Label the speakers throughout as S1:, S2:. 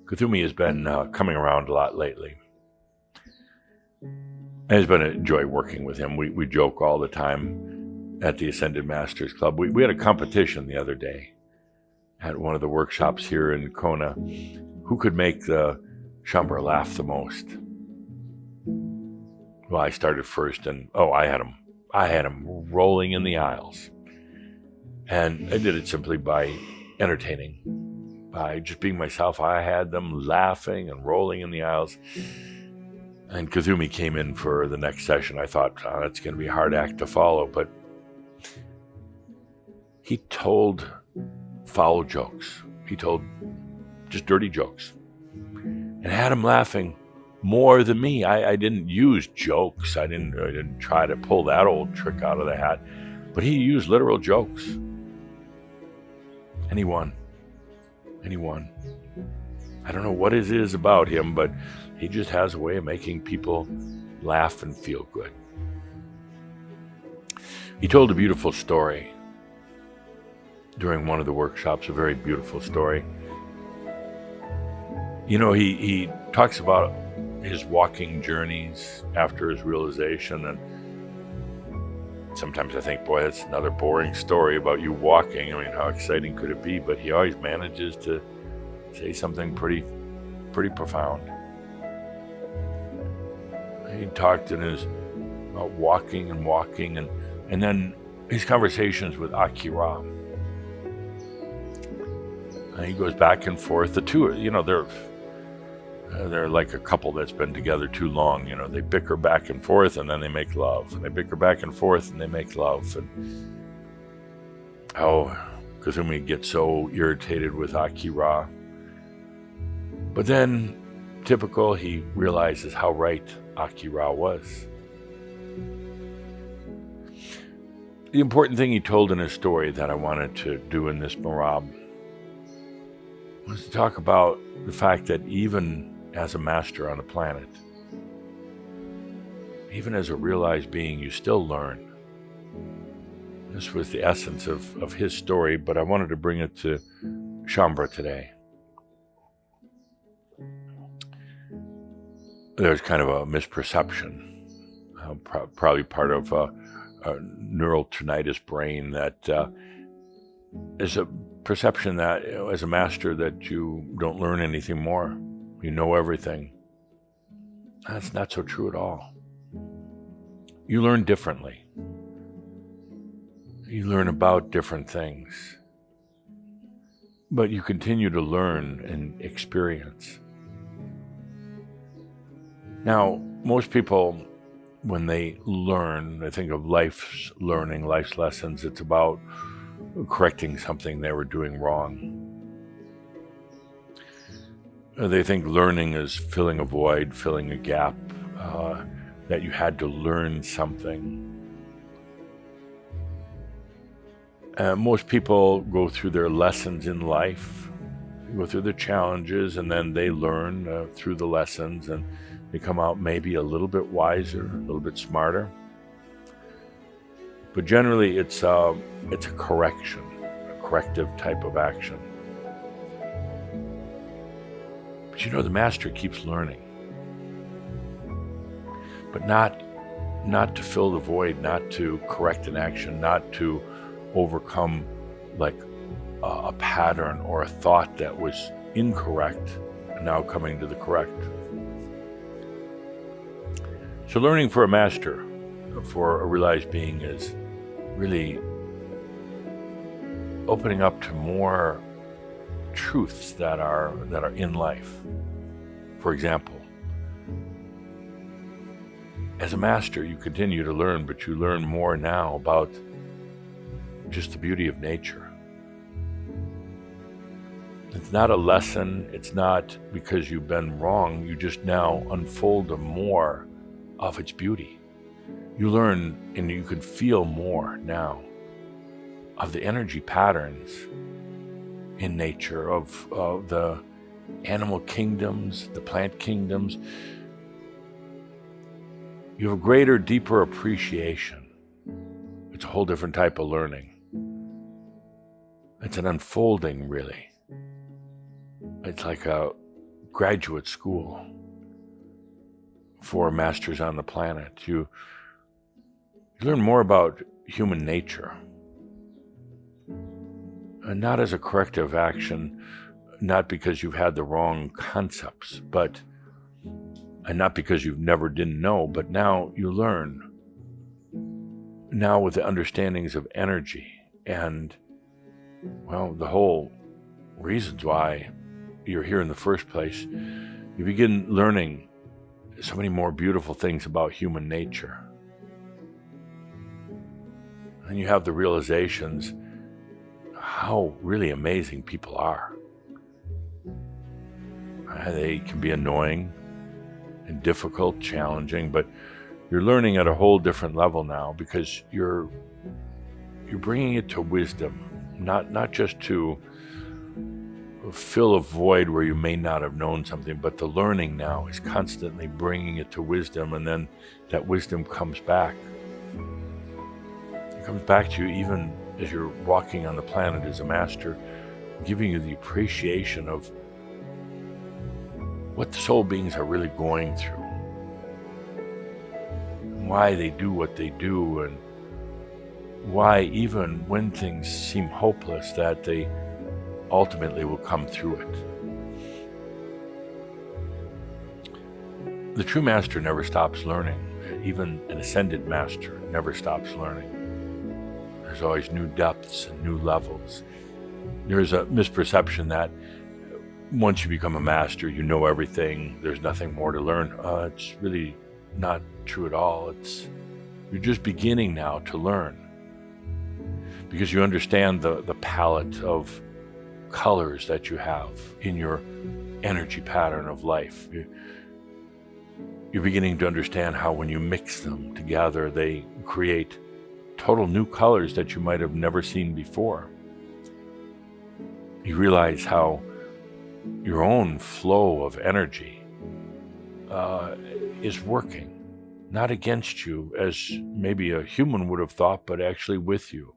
S1: Kuthumi has been coming around a lot lately. It's been a joy working with him. We joke all the time at the Ascended Masters Club. We had a competition the other day at one of the workshops here in Kona. Who could make the Shaumbra laugh the most? Well, I started first, and I had him rolling in the aisles. And I did it simply by entertaining, by just being myself. I had them laughing and rolling in the aisles. And Kuthumi came in for the next session. I thought, that's going to be a hard act to follow. But he told foul jokes. He told just dirty jokes. And had him laughing more than me. I didn't use jokes. I didn't try to pull that old trick out of the hat. But he used literal jokes. And he won. I don't know what it is about him, but he just has a way of making people laugh and feel good. He told a beautiful story during one of the workshops, a very beautiful story. You know, he talks about his walking journeys after his realization, and sometimes I think, boy, that's another boring story about you walking. I mean, how exciting could it be? But he always manages to say something pretty profound. He talked about walking, and then his conversations with Akira. And he goes back and forth. The two, they're like a couple that's been together too long. They bicker back and forth, and then they make love. And they bicker back and forth, and they make love. And Kuthumi gets so irritated with Akira. But then, typical, he realizes how right Akira was. The important thing he told in his story that I wanted to do in this Merabh was to talk about the fact that even as a master on the planet, even as a realized being, you still learn. This was the essence of his story, but I wanted to bring it to Shaumbra today. There's kind of a misperception, probably part of a neural tinnitus brain, that is a perception that as a master that you don't learn anything more. You know everything. That's not so true at all. You learn differently. You learn about different things. But you continue to learn and experience. Now, most people, when they learn, they think of life's learning, life's lessons. It's about correcting something they were doing wrong. They think learning is filling a void, filling a gap, that you had to learn something. Most people go through their lessons in life, they go through the challenges, and then they learn through the lessons, and they come out maybe a little bit wiser, a little bit smarter. But generally, it's a correction, a corrective type of action. But the master keeps learning. But not to fill the void, not to correct an action, not to overcome like a pattern or a thought that was incorrect and now coming to the correct. So learning for a master, for a realized being, is really opening up to more truths that are in life. For example, as a master, you continue to learn, but you learn more now about just the beauty of nature. It's not a lesson. It's not because you've been wrong. You just now unfold more of its beauty. You learn and you can feel more now of the energy patterns in nature, of the animal kingdoms, the plant kingdoms. You have a greater, deeper appreciation. It's a whole different type of learning. It's an unfolding, really. It's like a graduate school for masters on the planet. You learn more about human nature, and not as a corrective action, not because you've had the wrong concepts, and not because you never didn't know, but now you learn. Now with the understandings of energy and, well, the whole reasons why you're here in the first place, you begin learning so many more beautiful things about human nature. And you have the realizations how really amazing people are. They can be annoying and difficult, challenging, but you're learning at a whole different level now, because you're bringing it to wisdom, not just to fill a void where you may not have known something, but the learning now is constantly bringing it to wisdom, and then that wisdom comes back. It comes back to you even as you're walking on the planet as a master, giving you the appreciation of what the soul beings are really going through, and why they do what they do, and why even when things seem hopeless, that they ultimately will come through it. The true master never stops learning. Even an ascended master never stops learning. There's always new depths and new levels. There's a misperception that once you become a master, you know everything, there's nothing more to learn. It's really not true at all. You're just beginning now to learn, because you understand the palette of colors that you have in your energy pattern of life. You're beginning to understand how when you mix them together, they create total new colors that you might have never seen before. You realize how your own flow of energy is working, not against you, as maybe a human would have thought, but actually with you.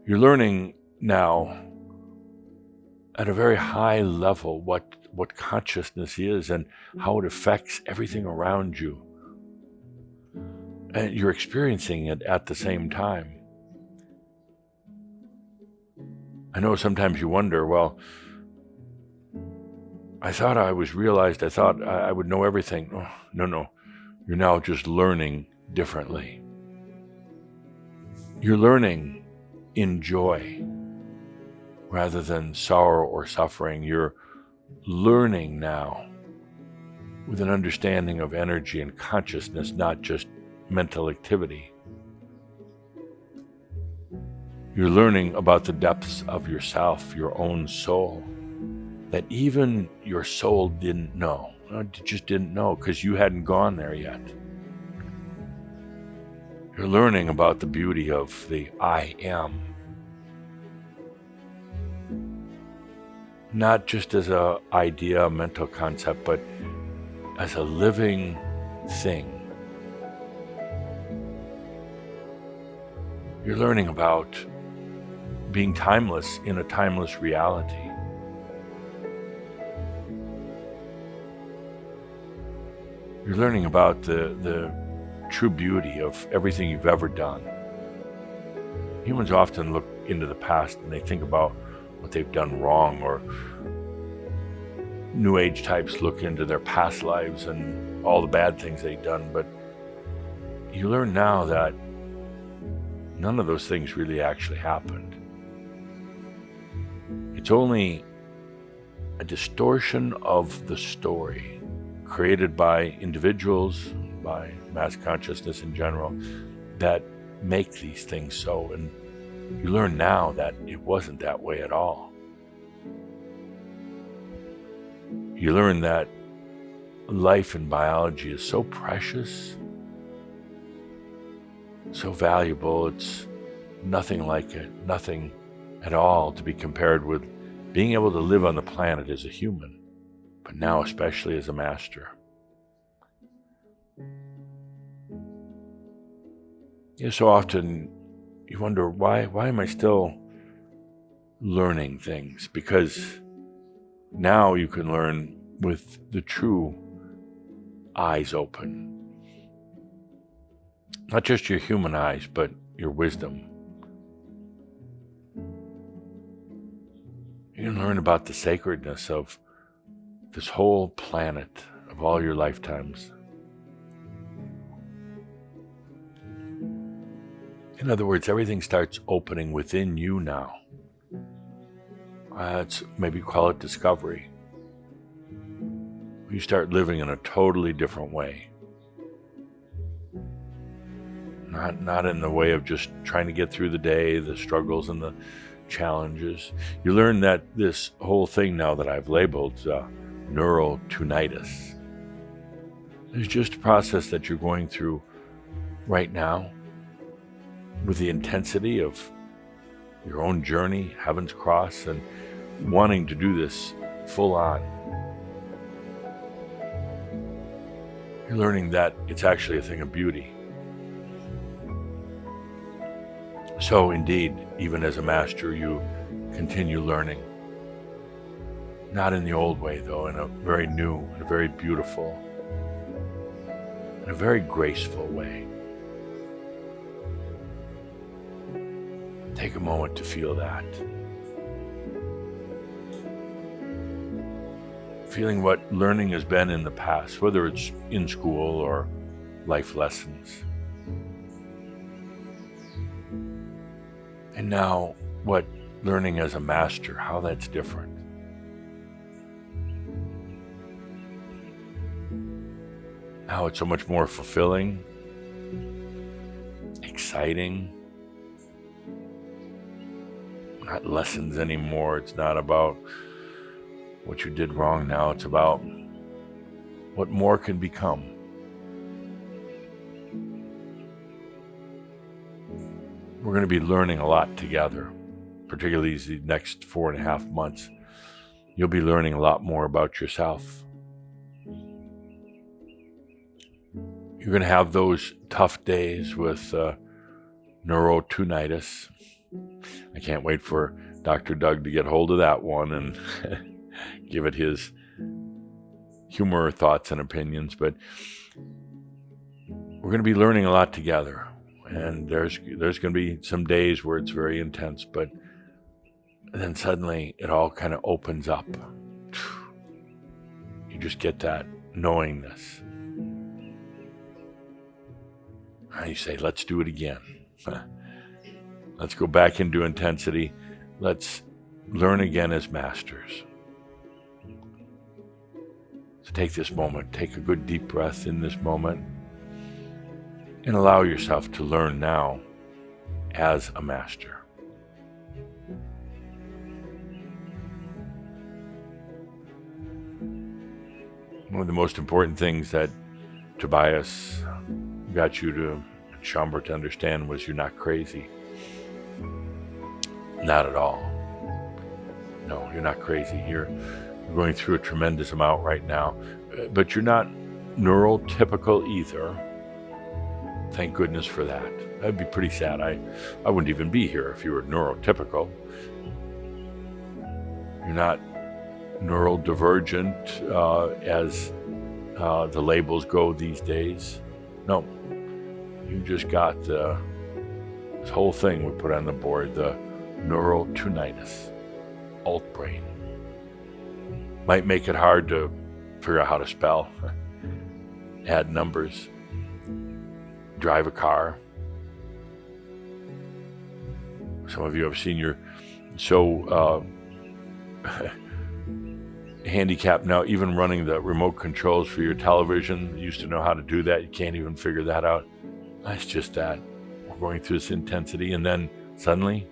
S1: You're learning now at a very high level what consciousness is and how it affects everything around you. And you're experiencing it at the same time. I know sometimes you wonder, well, I thought I thought I would know everything. Oh, no. You're now just learning differently. You're learning in joy rather than sorrow or suffering. You're learning now with an understanding of energy and consciousness, not just mental activity. You're learning about the depths of yourself, your own soul, that even your soul didn't know. You just didn't know because you hadn't gone there yet. You're learning about the beauty of the I am. Not just as an idea, a mental concept, but as a living thing. You're learning about being timeless in a timeless reality. You're learning about the true beauty of everything you've ever done. Humans often look into the past and they think about what they've done wrong, or New Age types look into their past lives and all the bad things they've done, but you learn now that none of those things really actually happened. It's only a distortion of the story created by individuals, by mass consciousness in general, that make these things so. And you learn now that it wasn't that way at all. You learn that life in biology is so precious, so valuable. It's nothing like it, nothing at all to be compared with being able to live on the planet as a human, but now especially as a master. So often you wonder, why am I still learning things? Because Now you can learn with the true eyes open. Not just your human eyes, but your wisdom. You can learn about the sacredness of this whole planet, of all your lifetimes. In other words, everything starts opening within you now. Maybe call it discovery. You start living in a totally different way. Not in the way of just trying to get through the day, the struggles and the challenges. You learn that this whole thing now that I've labeled neural tinnitus is just a process that you're going through right now with the intensity of your own journey, Heaven's Cross, and wanting to do this full on. You're learning that it's actually a thing of beauty. So indeed, even as a master, you continue learning. Not in the old way, though, in a very new, in a very beautiful, in a very graceful way. Take a moment to feel that. Feeling what learning has been in the past, whether it's in school or life lessons. And now, what learning as a master, how that's different. How it's so much more fulfilling, exciting. Not lessons anymore. It's not about what you did wrong now. It's about what more can become. We're going to be learning a lot together, particularly these next 4.5 months. You'll be learning a lot more about yourself. You're going to have those tough days with neural tinnitus. I can't wait for Dr. Doug to get hold of that one and give it his humor, thoughts, and opinions. But we're going to be learning a lot together. And there's going to be some days where it's very intense, but then suddenly it all kind of opens up. You just get that knowingness. And you say, let's do it again. Let's go back into intensity. Let's learn again as masters. So take this moment, take a good deep breath in this moment, and allow yourself to learn now as a master. One of the most important things that Tobias got you to Chamber to understand was you're not crazy. Not at all. No, you're not crazy. You're going through a tremendous amount right now, but you're not neurotypical either. Thank goodness for that. That'd be pretty sad. I wouldn't even be here if you were neurotypical. You're not neurodivergent as the labels go these days. No, you just got this whole thing we put on the board, the neural tinnitus, alt brain. Might make it hard to figure out how to spell, add numbers, drive a car. Some of you have seen you're so handicapped now, even running the remote controls for your television. You used to know how to do that. You can't even figure that out. That's just that. We're going through this intensity, and then suddenly,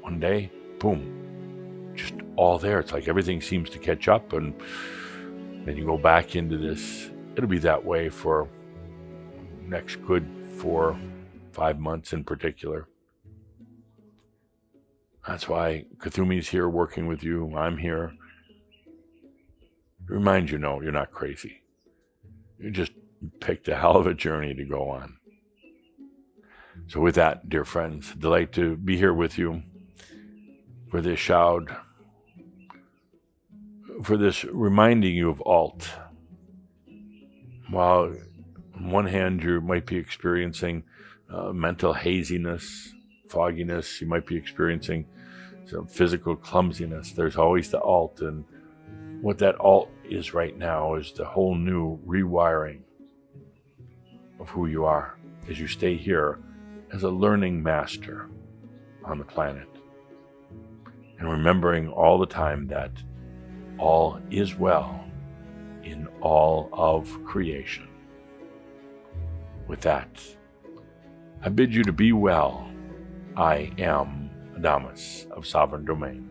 S1: one day, boom, just all there. It's like everything seems to catch up, and then you go back into this. It'll be that way for next good 4-5 months in particular. That's why Kathumi's here working with you. I'm here. Remind you, no, you're not crazy. You just picked a hell of a journey to go on. So with that, dear friends, delight to be here with you for this Shoud for this reminding you of alt. While on one hand you might be experiencing mental haziness, fogginess, you might be experiencing some physical clumsiness, there's always the alt. And what that alt is right now is the whole new rewiring of who you are as you stay here as a learning master on the planet. And remembering all the time that all is well in all of creation. With that, I bid you to be well. I am Adamus of Sovereign Domain.